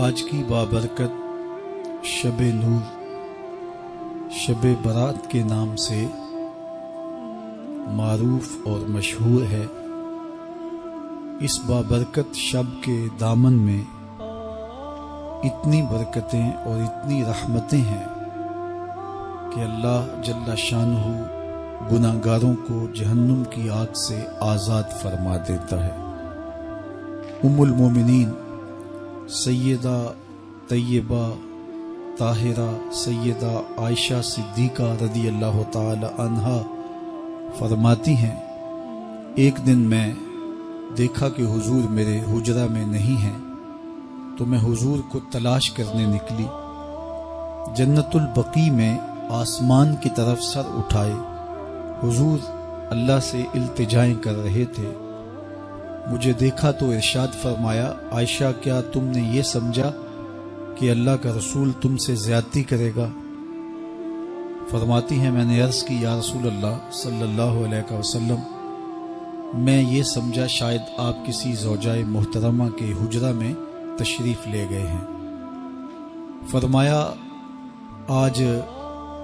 آج کی بابرکت شب نور شب برات کے نام سے معروف اور مشہور ہے۔ اس بابرکت شب کے دامن میں اتنی برکتیں اور اتنی رحمتیں ہیں کہ اللہ جل شانہ گناہگاروں کو جہنم کی آگ سے آزاد فرما دیتا ہے۔ ام المومنین سیدہ طیبہ طاہرہ سیدہ عائشہ صدیقہ رضی اللہ تعالی عنہا فرماتی ہیں، ایک دن میں دیکھا کہ حضور میرے حجرہ میں نہیں ہیں، تو میں حضور کو تلاش کرنے نکلی۔ جنت البقیع میں آسمان کی طرف سر اٹھائے حضور اللہ سے التجائیں کر رہے تھے۔ مجھے دیکھا تو ارشاد فرمایا، عائشہ کیا تم نے یہ سمجھا کہ اللہ کا رسول تم سے زیادتی کرے گا؟ فرماتی ہیں، میں نے عرض کی یا رسول اللہ صلی اللہ علیہ وسلم، میں یہ سمجھا شاید آپ کسی زوجائے محترمہ کے حجرہ میں تشریف لے گئے ہیں۔ فرمایا، آج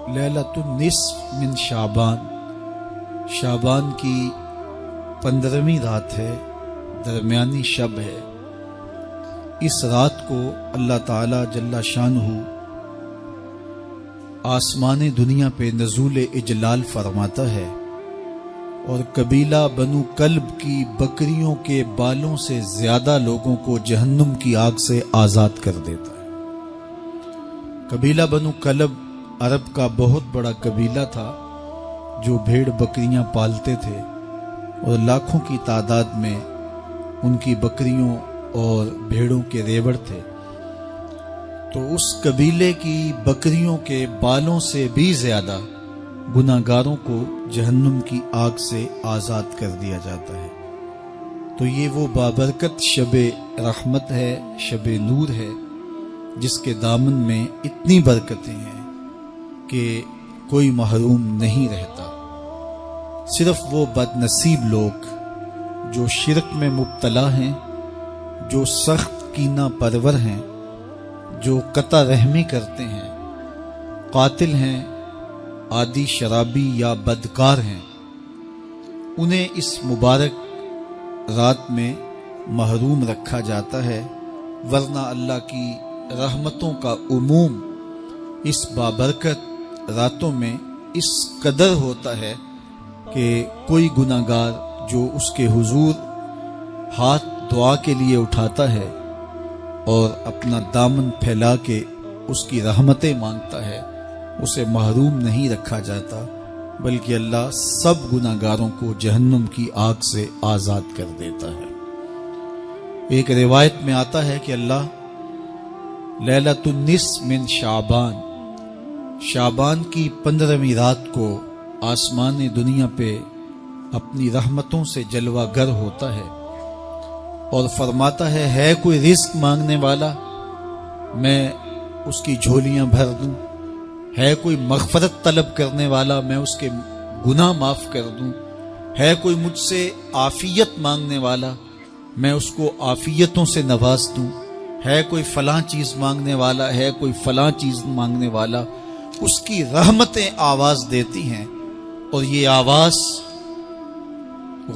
لیلۃ النصف من شعبان کی 15ویں رات ہے، درمیانی شب ہے۔ اس رات کو اللہ تعالی جل شانہ آسمان دنیا پہ نزول اجلال فرماتا ہے اور قبیلہ بنو کلب کی بکریوں کے بالوں سے زیادہ لوگوں کو جہنم کی آگ سے آزاد کر دیتا ہے۔ قبیلہ بنو کلب عرب کا بہت بڑا قبیلہ تھا جو بھیڑ بکریاں پالتے تھے اور لاکھوں کی تعداد میں ان کی بکریوں اور بھیڑوں کے ریوڑ تھے۔ تو اس قبیلے کی بکریوں کے بالوں سے بھی زیادہ گناہگاروں کو جہنم کی آگ سے آزاد کر دیا جاتا ہے۔ تو یہ وہ بابرکت شب رحمت ہے، شب نور ہے، جس کے دامن میں اتنی برکتیں ہیں کہ کوئی محروم نہیں رہتا۔ صرف وہ بد نصیب لوگ جو شرک میں مبتلا ہیں، جو سخت کینہ پرور ہیں، جو قطع رحمی کرتے ہیں، قاتل ہیں، عادی شرابی یا بدکار ہیں، انہیں اس مبارک رات میں محروم رکھا جاتا ہے، ورنہ اللہ کی رحمتوں کا عموم اس بابرکت راتوں میں اس قدر ہوتا ہے کہ کوئی گناہگار جو اس کے حضور ہاتھ دعا کے لیے اٹھاتا ہے اور اپنا دامن پھیلا کے اس کی رحمتیں مانگتا ہے، اسے محروم نہیں رکھا جاتا، بلکہ اللہ سب گناہگاروں کو جہنم کی آگ سے آزاد کر دیتا ہے۔ ایک روایت میں آتا ہے کہ اللہ لیلۃ النصف من شعبان کی 15ویں رات کو آسمان دنیا پہ اپنی رحمتوں سے جلوہ گر ہوتا ہے اور فرماتا ہے کوئی رزق مانگنے والا، میں اس کی جھولیاں بھر دوں، ہے کوئی مغفرت طلب کرنے والا، میں اس کے گناہ معاف کر دوں، ہے کوئی مجھ سے عافیت مانگنے والا، میں اس کو عافیتوں سے نواز دوں، ہے کوئی فلاں چیز مانگنے والا، ہے کوئی فلاں چیز مانگنے والا۔ اس کی رحمتیں آواز دیتی ہیں اور یہ آواز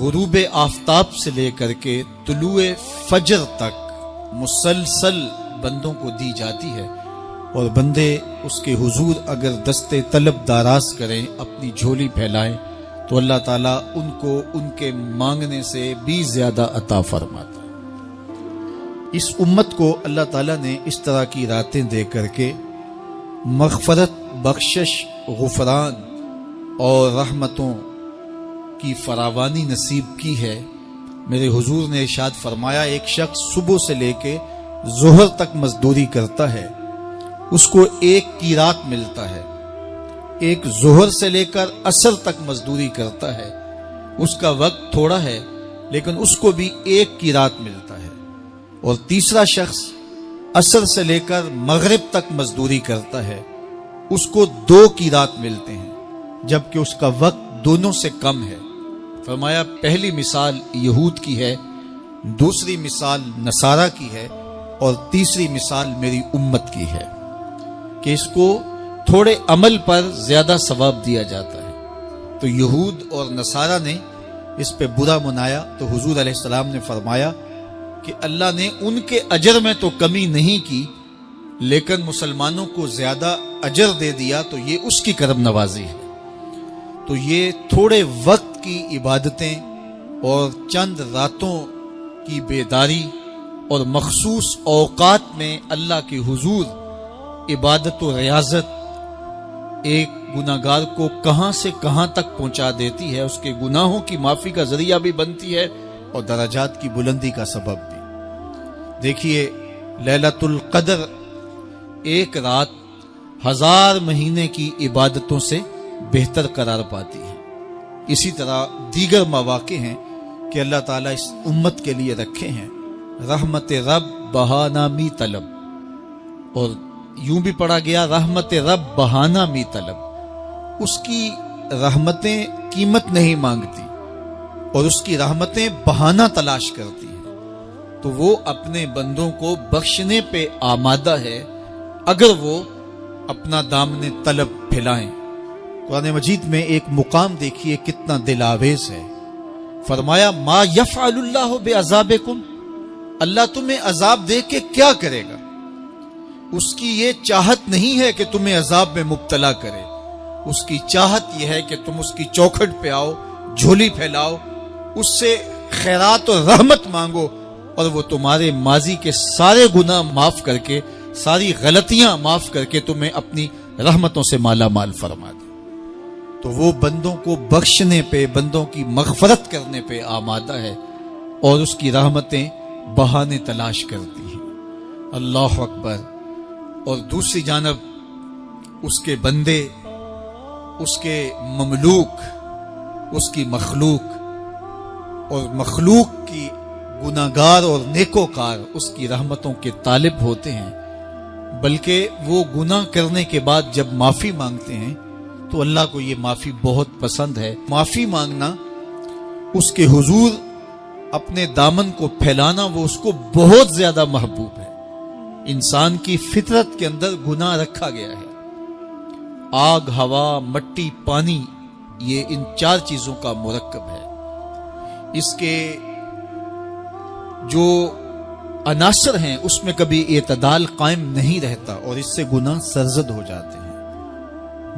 غروب آفتاب سے لے کر کے طلوع فجر تک مسلسل بندوں کو دی جاتی ہے، اور بندے اس کے حضور اگر دستے طلب دراز کریں، اپنی جھولی پھیلائیں، تو اللہ تعالیٰ ان کو ان کے مانگنے سے بھی زیادہ عطا فرماتا ہے۔ اس امت کو اللہ تعالیٰ نے اس طرح کی راتیں دے کر کے مغفرت، بخشش، غفران اور رحمتوں کی فراوانی نصیب کی ہے۔ میرے حضور نے ارشاد فرمایا، ایک شخص صبح سے لے کے ظہر تک مزدوری کرتا ہے، اس کو ایک قیرات ملتا ہے۔ ایک ظہر سے لے کر عصر تک مزدوری کرتا ہے، اس کا وقت تھوڑا ہے لیکن اس کو بھی ایک قیرات ملتا ہے۔ اور تیسرا شخص عصر سے لے کر مغرب تک مزدوری کرتا ہے، اس کو 2 قیرات ملتے ہیں، جبکہ اس کا وقت دونوں سے کم ہے۔ فرمایا، پہلی مثال یہود کی ہے، دوسری مثال نصارہ کی ہے، اور تیسری مثال میری امت کی ہے کہ اس کو تھوڑے عمل پر زیادہ ثواب دیا جاتا ہے۔ تو یہود اور نصارہ نے اس پہ برا منایا تو حضور علیہ السلام نے فرمایا کہ اللہ نے ان کے اجر میں تو کمی نہیں کی، لیکن مسلمانوں کو زیادہ اجر دے دیا، تو یہ اس کی کرم نوازی ہے۔ تو یہ تھوڑے وقت کی عبادتیں اور چند راتوں کی بیداری اور مخصوص اوقات میں اللہ کے حضور عبادت و ریاضت ایک گناہگار کو کہاں سے کہاں تک پہنچا دیتی ہے، اس کے گناہوں کی معافی کا ذریعہ بھی بنتی ہے اور درجات کی بلندی کا سبب بھی۔ دیکھیے لیلۃ القدر ایک رات 1000 مہینے کی عبادتوں سے بہتر قرار پاتی ہے۔ اسی طرح دیگر مواقع ہیں کہ اللہ تعالیٰ اس امت کے لیے رکھے ہیں، رحمت رب بہانہ می طلب، اور یوں بھی پڑھا گیا رحمت رب بہانہ می طلب۔ اس کی رحمتیں قیمت نہیں مانگتی اور اس کی رحمتیں بہانہ تلاش کرتی ہیں، تو وہ اپنے بندوں کو بخشنے پہ آمادہ ہے اگر وہ اپنا دامن طلب پھیلائیں۔ قرآن مجید میں ایک مقام دیکھیے کتنا دل آویز ہے، فرمایا ما یفعل اللہ بعذابکم، اللہ تمہیں عذاب دے کے کیا کرے گا؟ اس کی یہ چاہت نہیں ہے کہ تمہیں عذاب میں مبتلا کرے، اس کی چاہت یہ ہے کہ تم اس کی چوکھٹ پہ آؤ، جھولی پھیلاؤ، اس سے خیرات اور رحمت مانگو، اور وہ تمہارے ماضی کے سارے گناہ معاف کر کے، ساری غلطیاں معاف کر کے تمہیں اپنی رحمتوں سے مالا مال فرما دے۔ تو وہ بندوں کو بخشنے پہ، بندوں کی مغفرت کرنے پہ آمادہ ہے اور اس کی رحمتیں بہانے تلاش کرتی ہیں۔ اللہ اکبر۔ اور دوسری جانب اس کے بندے، اس کے مملوک، اس کی مخلوق اور مخلوق کی گناہگار اور نیکوکار اس کی رحمتوں کے طالب ہوتے ہیں، بلکہ وہ گناہ کرنے کے بعد جب معافی مانگتے ہیں تو اللہ کو یہ معافی بہت پسند ہے۔ معافی مانگنا، اس کے حضور اپنے دامن کو پھیلانا، وہ اس کو بہت زیادہ محبوب ہے۔ انسان کی فطرت کے اندر گناہ رکھا گیا ہے۔ آگ، ہوا، مٹی، پانی، یہ ان 4 چیزوں کا مرکب ہے۔ اس کے جو عناصر ہیں اس میں کبھی اعتدال قائم نہیں رہتا اور اس سے گناہ سرزد ہو جاتے ہیں۔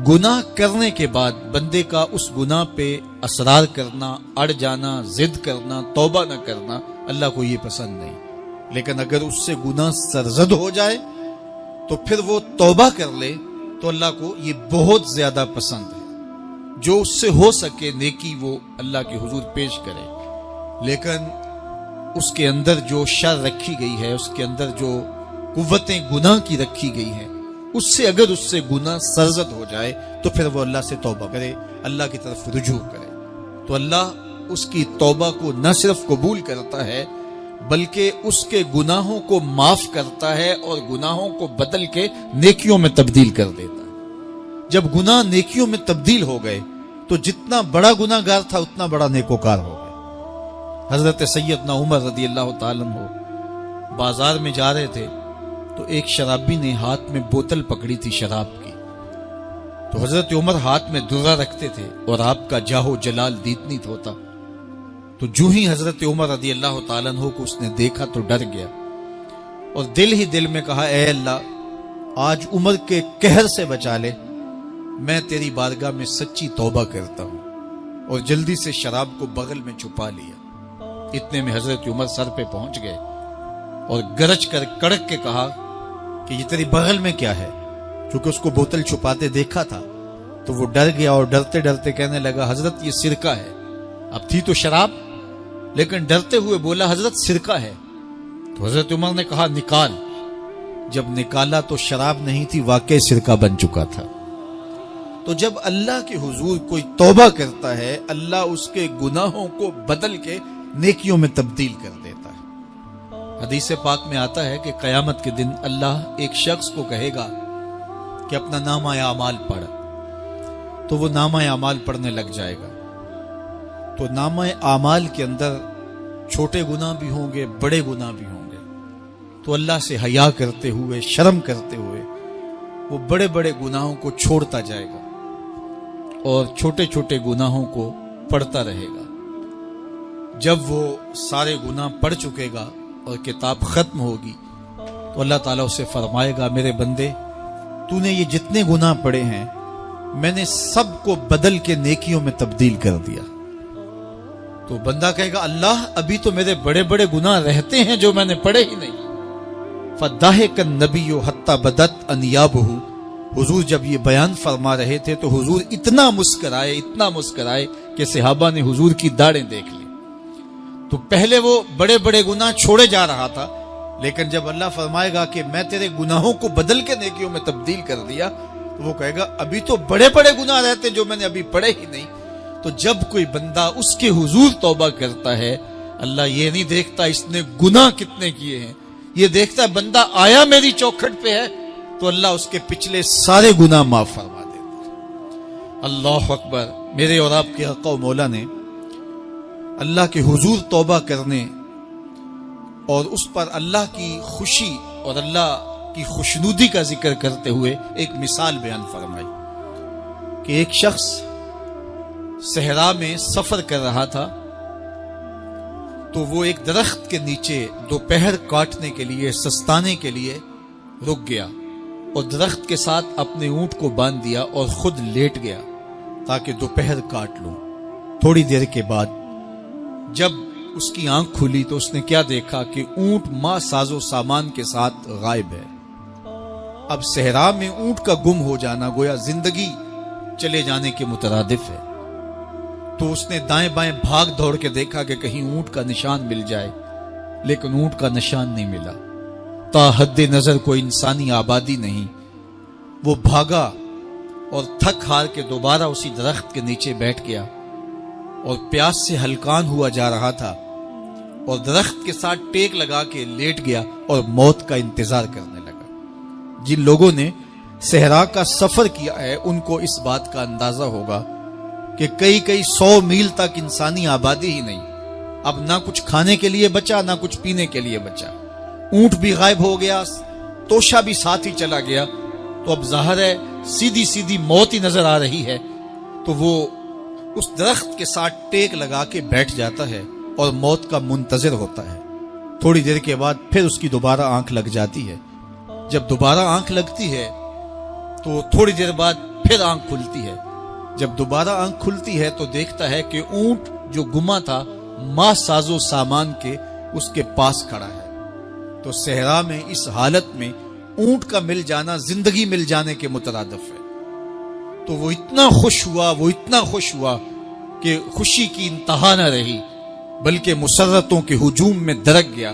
گناہ کرنے کے بعد بندے کا اس گناہ پہ اصرار کرنا، اڑ جانا، ضد کرنا، توبہ نہ کرنا اللہ کو یہ پسند نہیں، لیکن اگر اس سے گناہ سرزد ہو جائے تو پھر وہ توبہ کر لے تو اللہ کو یہ بہت زیادہ پسند ہے۔ جو اس سے ہو سکے نیکی وہ اللہ کے حضور پیش کرے، لیکن اس کے اندر جو شر رکھی گئی ہے، اس کے اندر جو قوتیں گناہ کی رکھی گئی ہیں، اس سے اگر اس سے گناہ سرزد ہو جائے تو پھر وہ اللہ سے توبہ کرے، اللہ کی طرف رجوع کرے، تو اللہ اس کی توبہ کو نہ صرف قبول کرتا ہے بلکہ اس کے گناہوں کو معاف کرتا ہے اور گناہوں کو بدل کے نیکیوں میں تبدیل کر دیتا ہے۔ جب گناہ نیکیوں میں تبدیل ہو گئے تو جتنا بڑا گناہ گار تھا اتنا بڑا نیکوکار ہو گئے۔ حضرت سیدنا عمر رضی اللہ تعالیٰ عنہ بازار میں جا رہے تھے تو ایک شرابی نے ہاتھ میں بوتل پکڑی تھی شراب کی، تو حضرت عمر ہاتھ میں درہ رکھتے تھے اور آپ کا جاہو جلال دیتنیت ہوتا، تو جو ہی حضرت عمر رضی اللہ تعالیٰ عنہ کو اس نے دیکھا تو ڈر گیا اور دل ہی دل میں کہا اے اللہ آج عمر کے قہر سے بچا لے، میں تیری بارگاہ میں سچی توبہ کرتا ہوں، اور جلدی سے شراب کو بغل میں چھپا لیا۔ اتنے میں حضرت عمر سر پہ پہنچ گئے اور گرج کر کڑک کے کہا کہ یہ تیری بغل میں کیا ہے؟ چونکہ اس کو بوتل چھپاتے دیکھا تھا تو وہ ڈر گیا اور ڈرتے ڈرتے کہنے لگا حضرت یہ سرکہ ہے۔ اب تھی تو شراب لیکن ڈرتے ہوئے بولا حضرت سرکہ ہے، تو حضرت عمر نے کہا نکال۔ جب نکالا تو شراب نہیں تھی، واقعی سرکہ بن چکا تھا۔ تو جب اللہ کے حضور کوئی توبہ کرتا ہے اللہ اس کے گناہوں کو بدل کے نیکیوں میں تبدیل کر دیتا ہے۔ حدیث پاک میں آتا ہے کہ قیامت کے دن اللہ ایک شخص کو کہے گا کہ اپنا نامہ اعمال پڑھ، تو وہ نامہ اعمال پڑھنے لگ جائے گا، تو نامہ اعمال کے اندر چھوٹے گناہ بھی ہوں گے، بڑے گناہ بھی ہوں گے، تو اللہ سے حیا کرتے ہوئے، شرم کرتے ہوئے وہ بڑے بڑے گناہوں کو چھوڑتا جائے گا اور چھوٹے چھوٹے گناہوں کو پڑھتا رہے گا۔ جب وہ سارے گناہ پڑھ چکے گا اور کتاب ختم ہوگی تو اللہ تعالیٰ اسے فرمائے گا، میرے بندے تو نے یہ جتنے گناہ پڑھے ہیں میں نے سب کو بدل کے نیکیوں میں تبدیل کر دیا۔ تو بندہ کہے گا، اللہ ابھی تو میرے بڑے بڑے گناہ رہتے ہیں جو میں نے پڑھے ہی نہیں۔ فَضَحِكَ النَّبِيُّ حَتَّى بَدَتْ أَنْيَابُهُ، حضور جب یہ بیان فرما رہے تھے تو حضور اتنا مسکرائے کہ صحابہ نے حضور کی داڑھیں دیکھ لی۔ تو پہلے وہ بڑے بڑے گناہ چھوڑے جا رہا تھا، لیکن جب اللہ فرمائے گا کہ میں تیرے گناہوں کو بدل کے نیکیوں میں تبدیل کر دیا، تو وہ کہے گا ابھی تو بڑے بڑے گناہ رہتے جو میں نے ابھی پڑھے ہی نہیں۔ تو جب کوئی بندہ اس کے حضور توبہ کرتا ہے، اللہ یہ نہیں دیکھتا اس نے گناہ کتنے کیے ہیں، یہ دیکھتا ہے بندہ آیا میری چوکھٹ پہ ہے تو اللہ اس کے پچھلے سارے گناہ معاف فرما دیتا ہے۔ اللہ اکبر۔ میرے اور آپ کے آقا و مولا نے اللہ کے حضور توبہ کرنے اور اس پر اللہ کی خوشی اور اللہ کی خوشنودی کا ذکر کرتے ہوئے ایک مثال بیان فرمائی کہ ایک شخص صحرا میں سفر کر رہا تھا، تو وہ ایک درخت کے نیچے دوپہر کاٹنے کے لیے، سستانے کے لیے رک گیا اور درخت کے ساتھ اپنے اونٹ کو باندھ دیا اور خود لیٹ گیا تاکہ دوپہر کاٹ لوں۔ تھوڑی دیر کے بعد جب اس کی آنکھ کھلی تو اس نے کیا دیکھا کہ اونٹ ماں ساز و سامان کے ساتھ غائب ہے۔ اب صحرا میں اونٹ کا گم ہو جانا گویا زندگی چلے جانے کے مترادف ہے۔ تو اس نے دائیں بائیں بھاگ دوڑ کے دیکھا کہ کہیں اونٹ کا نشان مل جائے، لیکن اونٹ کا نشان نہیں ملا۔ تا حد نظر کوئی انسانی آبادی نہیں۔ وہ بھاگا اور تھک ہار کے دوبارہ اسی درخت کے نیچے بیٹھ گیا اور پیاس سے ہلکان ہوا جا رہا تھا اور درخت کے ساتھ ٹیک لگا کے لیٹ گیا اور موت کا انتظار کرنے لگا۔ جن لوگوں نے صحرا کا سفر کیا ہے ان کو اس بات کا اندازہ ہوگا کہ کئی 100 میل تک انسانی آبادی ہی نہیں، اب نہ کچھ کھانے کے لیے بچا نہ کچھ پینے کے لیے بچا، اونٹ بھی غائب ہو گیا، توشا بھی ساتھ ہی چلا گیا، تو اب ظاہر ہے سیدھی موت ہی نظر آ رہی ہے۔ تو وہ اس درخت کے ساتھ ٹیک لگا کے بیٹھ جاتا ہے اور موت کا منتظر ہوتا ہے۔ تھوڑی دیر کے بعد پھر اس کی دوبارہ آنکھ لگ جاتی ہے۔ جب دوبارہ آنکھ لگتی ہے تو تھوڑی دیر بعد پھر آنکھ کھلتی ہے۔ جب دوبارہ آنکھ کھلتی ہے تو دیکھتا ہے کہ اونٹ جو گما تھا ماں ساز و سامان کے اس کے پاس کھڑا ہے۔ تو صحرا میں اس حالت میں اونٹ کا مل جانا زندگی مل جانے کے مترادف ہے۔ تو وہ اتنا خوش ہوا کہ خوشی کی انتہا نہ رہی، بلکہ مسرتوں کے ہجوم میں درک گیا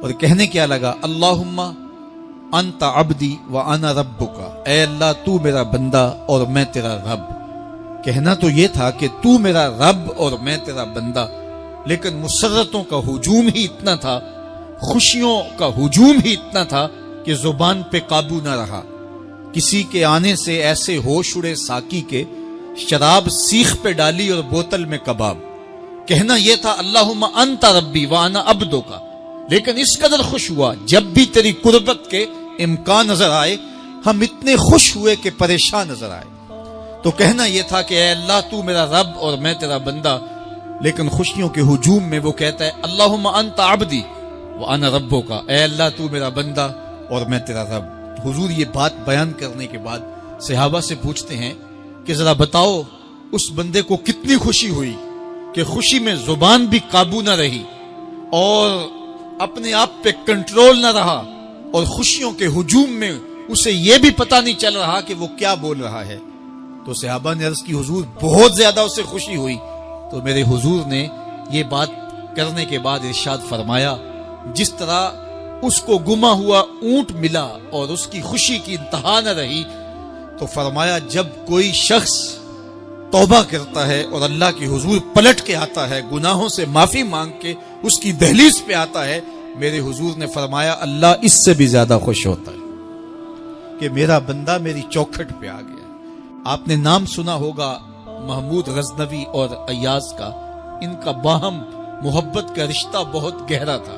اور کہنے کیا لگا، اللہم انت عبدی وانا ربک، اے اللہ تو میرا بندہ اور میں تیرا رب۔ کہنا تو یہ تھا کہ تو میرا رب اور میں تیرا بندہ، لیکن مسرتوں کا ہجوم ہی اتنا تھا، خوشیوں کا ہجوم ہی اتنا تھا کہ زبان پہ قابو نہ رہا۔ کسی کے آنے سے ایسے ہوش اڑے ساکی کے، شراب سیخ پہ ڈالی اور بوتل میں کباب۔ کہنا یہ تھا اللہم انت ربی وانا عبدک، لیکن اس قدر خوش ہوا جب بھی تیری قربت کے امکان نظر آئے ہم اتنے خوش ہوئے کہ پریشان نظر آئے۔ تو کہنا یہ تھا کہ اے اللہ تو میرا رب اور میں تیرا بندہ، لیکن خوشیوں کے ہجوم میں وہ کہتا ہے اللہم انت عبدی وانا ربک، اے اللہ تو میرا بندہ اور میں تیرا رب۔ حضور یہ بات بیان کرنے کے بعد صحابہ سے پوچھتے ہیں کہ ذرا بتاؤ اس بندے کو کتنی خوشی ہوئی کہ خوشی میں زبان بھی قابو نہ رہی اور اپنے آپ پہ کنٹرول نہ رہا، اور خوشیوں کے ہجوم میں اسے یہ بھی پتہ نہیں چل رہا کہ وہ کیا بول رہا ہے۔ تو صحابہ نے عرض کی حضور بہت زیادہ اسے خوشی ہوئی۔ تو میرے حضور نے یہ بات کرنے کے بعد ارشاد فرمایا، جس طرح اس کو گما ہوا اونٹ ملا اور اس کی خوشی کی انتہا نہ رہی، تو فرمایا جب کوئی شخص توبہ کرتا ہے اور اللہ کے حضور پلٹ کے آتا ہے، گناہوں سے معافی مانگ کے اس کی دہلیز پہ آتا ہے، میرے حضور نے فرمایا اللہ اس سے بھی زیادہ خوش ہوتا ہے کہ میرا بندہ میری چوکھٹ پہ آ گیا۔ آپ نے نام سنا ہوگا محمود غزنوی اور ایاز کا، ان کا باہم محبت کا رشتہ بہت گہرا تھا۔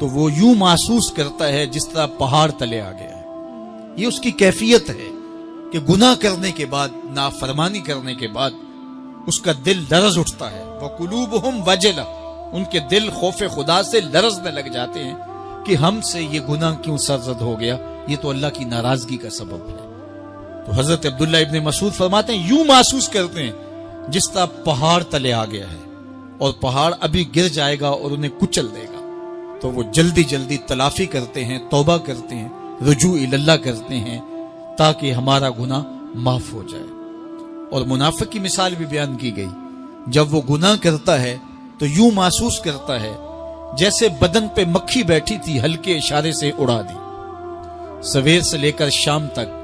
تو وہ یوں محسوس کرتا ہے جس طرح پہاڑ تلے آ گیا ہے۔ یہ اس کی کیفیت ہے کہ گناہ کرنے کے بعد، نافرمانی کرنے کے بعد اس کا دل لرز اٹھتا ہے۔ وَقُلُوبُهُمْ وَجِلَةٌ، ان کے دل خوف خدا سے لرزنے لگ جاتے ہیں کہ ہم سے یہ گناہ کیوں سرزد ہو گیا، یہ تو اللہ کی ناراضگی کا سبب ہے۔ تو حضرت عبداللہ ابن مسعود فرماتے ہیں یوں محسوس کرتے ہیں جس طرح پہاڑ تلے آ گیا ہے اور پہاڑ ابھی گر جائے گا اور انہیں کچل دے گا۔ تو وہ جلدی جلدی تلافی کرتے ہیں، توبہ کرتے ہیں، رجوع اللہ کرتے ہیں تاکہ ہمارا گناہ معاف ہو جائے۔ اور منافق کی مثال بھی بیان کی گئی، جب وہ گناہ کرتا ہے تو یوں محسوس کرتا ہے جیسے بدن پہ مکھی بیٹھی تھی، ہلکے اشارے سے اڑا دی۔ سویر سے لے کر شام تک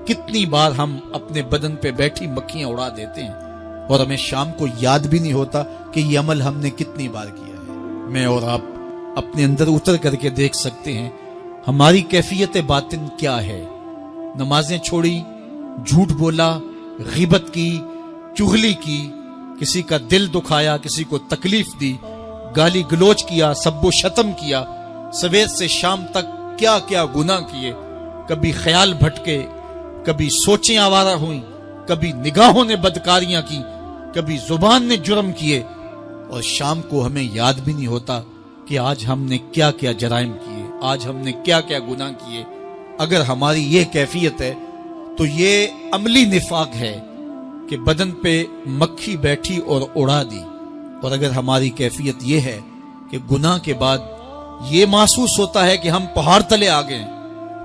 کتنی بار ہم اپنے بدن پہ بیٹھی مکھیاں اڑا دیتے ہیں اور ہمیں شام کو یاد بھی نہیں ہوتا کہ یہ عمل ہم نے کتنی بار کیا ہے۔ میں اور آپ اپنے اندر اتر کر کے دیکھ سکتے ہیں ہماری کیفیت باطن کیا ہے۔ نمازیں چھوڑی، جھوٹ بولا، غیبت کی، چغلی کی، کسی کا دل دکھایا، کسی کو تکلیف دی، گالی گلوچ کیا، سب و شتم کیا، سویر سے شام تک کیا کیا گناہ کیے، کبھی خیال بھٹکے، کبھی سوچیں آوارہ ہوئیں، کبھی نگاہوں نے بدکاریاں کی، کبھی زبان نے جرم کیے، اور شام کو ہمیں یاد بھی نہیں ہوتا کہ آج ہم نے کیا کیا جرائم کیے، آج ہم نے کیا کیا گناہ کیے۔ اگر ہماری یہ کیفیت ہے تو یہ عملی نفاق ہے کہ بدن پہ مکھی بیٹھی اور اڑا دی۔ اور اگر ہماری کیفیت یہ ہے کہ گناہ کے بعد یہ محسوس ہوتا ہے کہ ہم پہاڑ تلے آ گئے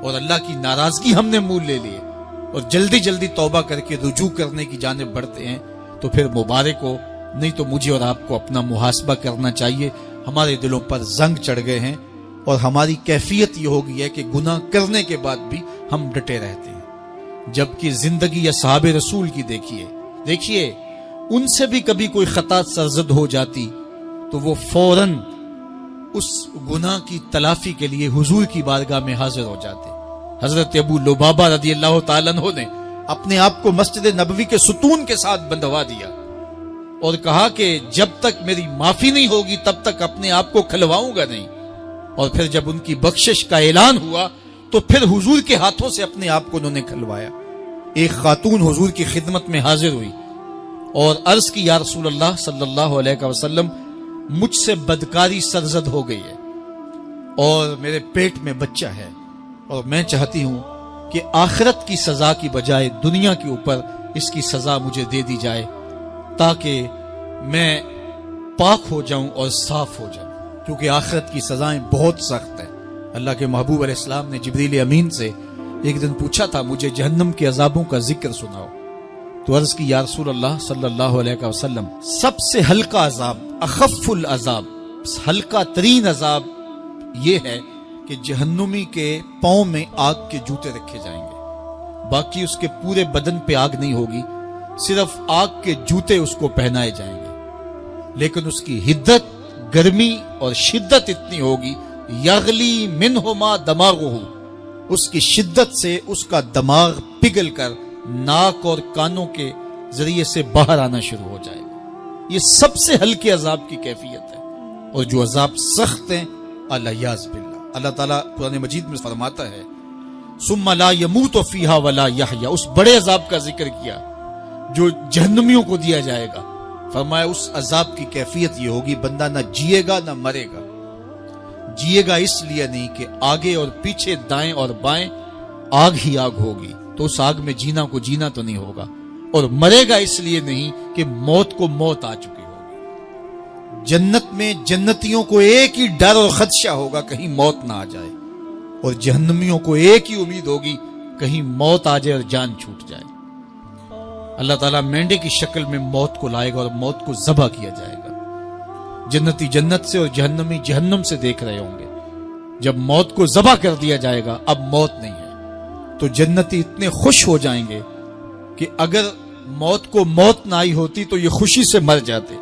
اور اللہ کی ناراضگی ہم نے مول لے لیے اور جلدی جلدی توبہ کر کے رجوع کرنے کی جانب بڑھتے ہیں، تو پھر مبارک ہو، نہیں تو مجھے اور آپ کو اپنا محاسبہ کرنا چاہیے۔ ہمارے دلوں پر زنگ چڑھ گئے ہیں اور ہماری کیفیت یہ ہو گئی ہے کہ گناہ کرنے کے بعد بھی ہم ڈٹے رہتے ہیں، جبکہ زندگی یا صحاب رسول کی دیکھیے ان سے بھی کبھی کوئی خطا سرزد ہو جاتی تو وہ فوراً اس گناہ کی تلافی کے لیے حضور کی بارگاہ میں حاضر ہو جاتے۔ حضرت ابو لبابہ رضی اللہ تعالیٰ عنہ نے اپنے آپ کو مسجد نبوی کے ستون کے ساتھ بندھوا دیا اور کہا کہ جب تک میری معافی نہیں ہوگی تب تک اپنے آپ کو کھلواؤں گا نہیں۔ اور پھر جب ان کی بخشش کا اعلان ہوا تو پھر حضور کے ہاتھوں سے اپنے آپ کو انہوں نے کھلوایا۔ ایک خاتون حضور کی خدمت میں حاضر ہوئی اور عرض کی، یا رسول اللہ صلی اللہ علیہ وسلم، مجھ سے بدکاری سرزد ہو گئی ہے اور میرے پیٹ میں بچہ ہے اور میں چاہتی ہوں کہ آخرت کی سزا کی بجائے دنیا کے اوپر اس کی سزا مجھے دے دی جائے تاکہ میں پاک ہو جاؤں اور صاف ہو جاؤں، کیونکہ آخرت کی سزائیں بہت سخت ہیں۔ اللہ کے محبوب علیہ السلام نے جبریل امین سے ایک دن پوچھا تھا، مجھے جہنم کے عذابوں کا ذکر سناؤ، تو عرض کی، یا رسول اللہ صلی اللہ علیہ وسلم، سب سے ہلکا عذاب، اخف العذاب، ہلکا ترین عذاب یہ ہے کہ جہنمی کے پاؤں میں آگ کے جوتے رکھے جائیں گے، باقی اس کے پورے بدن پہ آگ نہیں ہوگی، صرف آگ کے جوتے اس کو پہنائے جائیں گے، لیکن اس کی حدت، گرمی اور شدت اتنی ہوگی، یغلی منہما دماغہ، اس کی شدت سے اس کا دماغ پگھل کر ناک اور کانوں کے ذریعے سے باہر آنا شروع ہو جائے گا۔ یہ سب سے ہلکے عذاب کی کیفیت ہے، اور جو عذاب سخت ہیں، الیاذ باللہ، اللہ تعالیٰ قرآن مجید میں فرماتا ہے، ثم لا يموت فیہا ولا یحیا، اس بڑے عذاب کا ذکر کیا جو جہنمیوں کو دیا جائے گا، فرمایا اس عذاب کی کیفیت یہ ہوگی، بندہ نہ جیے گا نہ مرے گا۔ جیے گا اس لیے نہیں کہ آگے اور پیچھے، دائیں اور بائیں آگ ہی آگ ہوگی، تو اس آگ میں جینا کو جینا تو نہیں ہوگا، اور مرے گا اس لیے نہیں کہ موت کو موت آ چکی ہوگی۔ جنت میں جنتیوں کو ایک ہی ڈر اور خدشہ ہوگا کہیں موت نہ آ جائے، اور جہنمیوں کو ایک ہی امید ہوگی کہیں موت آ جائے اور جان چھوٹ جائے۔ اللہ تعالیٰ مینڈے کی شکل میں موت کو لائے گا اور موت کو ذبح کیا جائے گا۔ جنتی جنت سے اور جہنمی جہنم سے دیکھ رہے ہوں گے، جب موت کو ذبح کر دیا جائے گا، اب موت نہیں ہے، تو جنتی اتنے خوش ہو جائیں گے کہ اگر موت کو موت نہ آئی ہوتی تو یہ خوشی سے مر جاتے،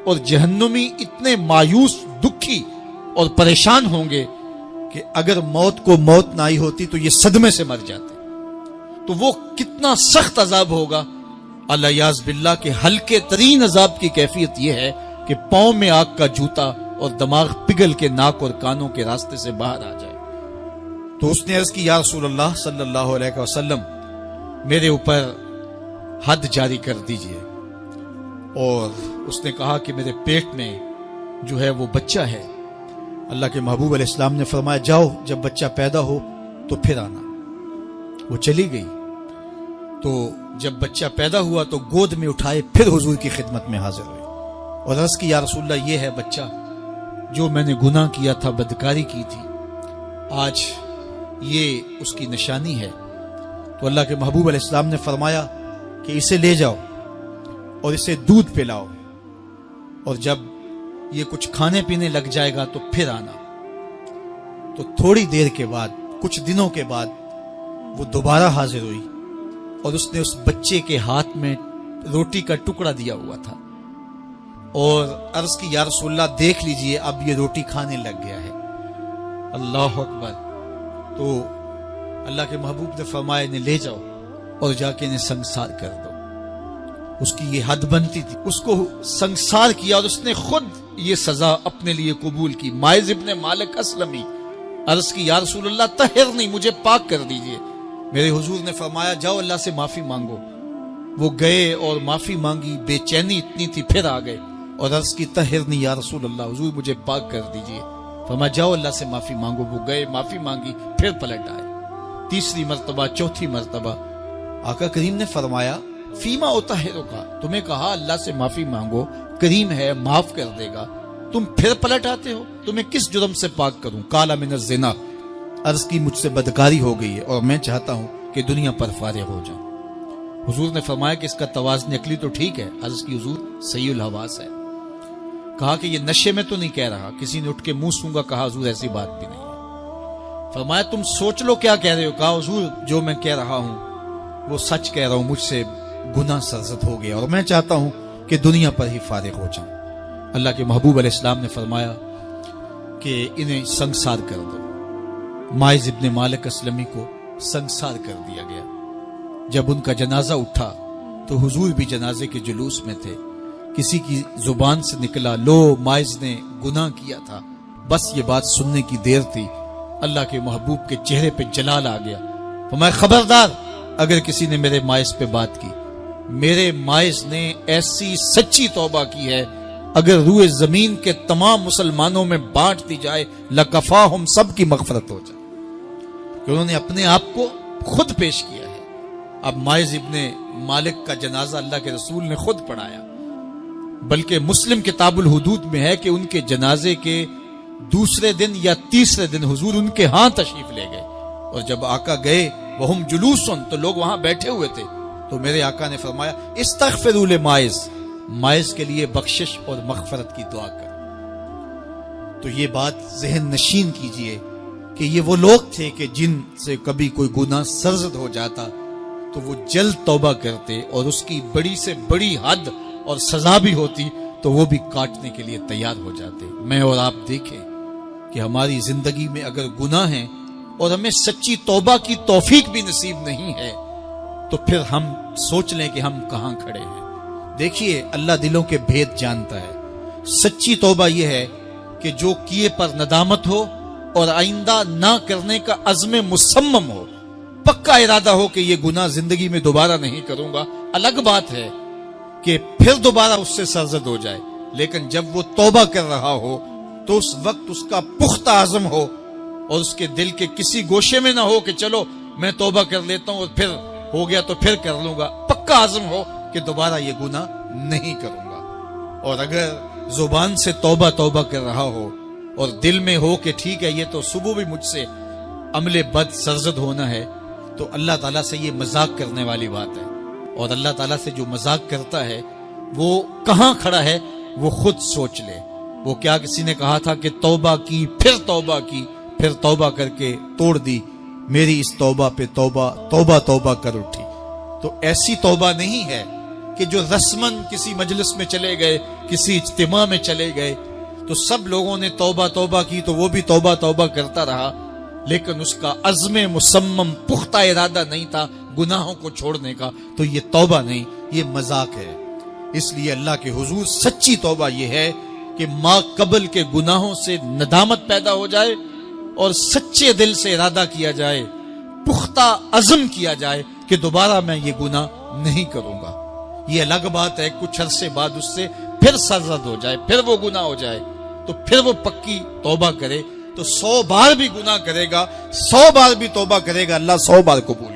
اور جہنمی اتنے مایوس، دکھی اور پریشان ہوں گے کہ اگر موت کو موت نہ آئی ہوتی تو یہ صدمے سے مر جاتے۔ تو وہ کتنا سخت عذاب ہوگا، الیاذ باللہ، کہ ہلکے ترین عذاب کی کیفیت یہ ہے کہ پاؤں میں آگ کا جوتا اور دماغ پگھل کے ناک اور کانوں کے راستے سے باہر آ جائے۔ تو اس نے عرض کی یا رسول اللہ صلی اللہ علیہ وسلم میرے اوپر حد جاری کر دیجئے، اور اس نے کہا کہ میرے پیٹ میں جو ہے وہ بچہ ہے۔ اللہ کے محبوب علیہ السلام نے فرمایا جاؤ جب بچہ پیدا ہو تو پھر آنا۔ وہ چلی گئی، تو جب بچہ پیدا ہوا تو گود میں اٹھائے پھر حضور کی خدمت میں حاضر ہوئی اور عرض کی یا رسول اللہ یہ ہے بچہ جو میں نے گناہ کیا تھا، بدکاری کی تھی، آج یہ اس کی نشانی ہے۔ تو اللہ کے محبوب علیہ السلام نے فرمایا کہ اسے لے جاؤ اور اسے دودھ پلاؤ، اور جب یہ کچھ کھانے پینے لگ جائے گا تو پھر آنا۔ تو تھوڑی دیر کے بعد، کچھ دنوں کے بعد وہ دوبارہ حاضر ہوئی اور اس نے اس بچے کے ہاتھ میں روٹی کا ٹکڑا دیا ہوا تھا اور عرض کی یا رسول اللہ دیکھ لیجئے اب یہ روٹی کھانے لگ گیا ہے۔ اللہ اکبر۔ تو اللہ کے محبوب نے فرمایا انہیں لے جاؤ اور جا کے انہیں سنگسار کر دو۔ اس کی یہ حد بنتی تھی، اس کو سنگسار کیا اور اس نے خود یہ سزا اپنے لیے قبول کی۔ مائز ابن مالک اسلمی عرض کی یا رسول اللہ طہرنی، مجھے پاک کر دیجئے۔ میرے حضور نے فرمایا جاؤ اللہ سے معافی مانگو۔ وہ گئے اور معافی مانگی، بے چینی اتنی تھی، پھر آ گئے اور عرض کی طہرنی یا رسول اللہ، حضور مجھے پاک کر دیجئے۔ فرمایا جاؤ اللہ سے معافی مانگو۔ وہ گئے، معافی مانگی، پھر پلٹ آئے، تیسری مرتبہ، چوتھی مرتبہ۔ آقا کریم نے فرمایا فیما اطہرکا، تمہیں کہا اللہ سے معافی مانگو، کریم ہے معاف کر دے گا، تم پھر پلٹ آتے ہو، تمہیں کس جرم سے پاک کروں؟ قال من الزنا، عرض کی مجھ سے بدکاری ہو گئی ہے اور میں چاہتا ہوں کہ دنیا پر فارغ ہو جاؤں۔ حضور نے فرمایا کہ اس کا توازن عقلی تو ٹھیک ہے، عرض کی حضور صحیح الحواس ہے۔ کہا کہ یہ نشے میں تو نہیں کہہ رہا، کسی نے اٹھ کے منہ سونگا، کہا حضور ایسی بات بھی نہیں ہے۔ فرمایا تم سوچ لو کیا کہہ رہے ہو؟ کہا حضور جو میں کہہ رہا ہوں وہ سچ کہہ رہا ہوں، مجھ سے گناہ سرزد ہو گیا اور میں چاہتا ہوں کہ دنیا پر ہی فارغ ہو جاؤں۔ اللہ کے محبوب علیہ السلام نے فرمایا کہ انہیں سنگسار کر دو۔ مائز ابن مالک اسلمی کو سنگسار کر دیا گیا۔ جب ان کا جنازہ اٹھا تو حضور بھی جنازے کے جلوس میں تھے۔ کسی کی زبان سے نکلا لو مائز نے گناہ کیا تھا، بس یہ بات سننے کی دیر تھی، اللہ کے محبوب کے چہرے پہ جلال آ گیا۔ فرمایا خبردار اگر کسی نے میرے مائز پہ بات کی، میرے مائز نے ایسی سچی توبہ کی ہے اگر روئے زمین کے تمام مسلمانوں میں بانٹ دی جائے لکفاہم، سب کی مغفرت ہو جائے، کہ انہوں نے اپنے آپ کو خود پیش کیا ہے۔ اب مائز ابن مالک کا جنازہ اللہ کے رسول نے خود پڑھایا، بلکہ مسلم کتاب الحدود میں ہے کہ ان کے جنازے کے دوسرے دن یا تیسرے دن حضور ان کے ہاں تشریف لے گئے، اور جب آقا گئے وہم جلوسن، تو لوگ وہاں بیٹھے ہوئے تھے، تو میرے آقا نے فرمایا استغفروا لمائز، مائز کے لیے بخشش اور مغفرت کی دعا کر۔ تو یہ بات ذہن نشین کیجئے کہ یہ وہ لوگ تھے کہ جن سے کبھی کوئی گناہ سرزد ہو جاتا تو وہ جلد توبہ کرتے، اور اس کی بڑی سے بڑی حد اور سزا بھی ہوتی تو وہ بھی کاٹنے کے لیے تیار ہو جاتے۔ میں اور آپ دیکھیں کہ ہماری زندگی میں اگر گناہ ہیں اور ہمیں سچی توبہ کی توفیق بھی نصیب نہیں ہے تو پھر ہم سوچ لیں کہ ہم کہاں کھڑے ہیں۔ دیکھیے اللہ دلوں کے بھید جانتا ہے۔ سچی توبہ یہ ہے کہ جو کیے پر ندامت ہو اور آئندہ نہ کرنے کا عزم مصمم ہو، پکا ارادہ ہو کہ یہ گناہ زندگی میں دوبارہ نہیں کروں گا۔ الگ بات ہے کہ پھر دوبارہ اس سے سرزد ہو جائے، لیکن جب وہ توبہ کر رہا ہو تو اس وقت اس کا پختہ عزم ہو اور اس کے دل کے کسی گوشے میں نہ ہو کہ چلو میں توبہ کر لیتا ہوں اور پھر ہو گیا تو پھر کر لوں گا۔ پکا عزم ہو کہ دوبارہ یہ گناہ نہیں کروں گا۔ اور اگر زبان سے توبہ توبہ کر رہا ہو اور دل میں ہو کہ ٹھیک ہے یہ تو صبح بھی مجھ سے عمل بد سرزد ہونا ہے، تو اللہ تعالیٰ سے یہ مذاق کرنے والی بات ہے، اور اللہ تعالیٰ سے جو مذاق کرتا ہے وہ کہاں کھڑا ہے وہ خود سوچ لے۔ وہ کیا کسی نے کہا تھا کہ توبہ کی، پھر توبہ کر کے توڑ دی، میری اس توبہ پہ توبہ توبہ توبہ کر اٹھی۔ تو ایسی توبہ نہیں ہے کہ جو رسماً کسی مجلس میں چلے گئے، کسی اجتماع میں چلے گئے تو سب لوگوں نے توبہ توبہ کی تو وہ بھی توبہ توبہ کرتا رہا، لیکن اس کا عزم مصمم پختہ ارادہ نہیں تھا گناہوں کو چھوڑنے کا، تو یہ توبہ نہیں، یہ مذاق ہے۔ اس لیے اللہ کے حضور سچی توبہ یہ ہے کہ کہ ما قبل کے گناہوں سے ندامت پیدا ہو جائے اور سچے دل سے ارادہ کیا جائے، پختہ عزم کیا جائے کہ دوبارہ میں یہ گناہ نہیں کروں گا۔ یہ الگ بات ہے کچھ عرصے بعد اس سے پھر سرزد ہو جائے، پھر وہ گناہ ہو جائے، تو پھر وہ پکی توبہ کرے، تو 100 بار بھی گناہ کرے گا، 100 بار بھی توبہ کرے گا، اللہ 100 بار قبول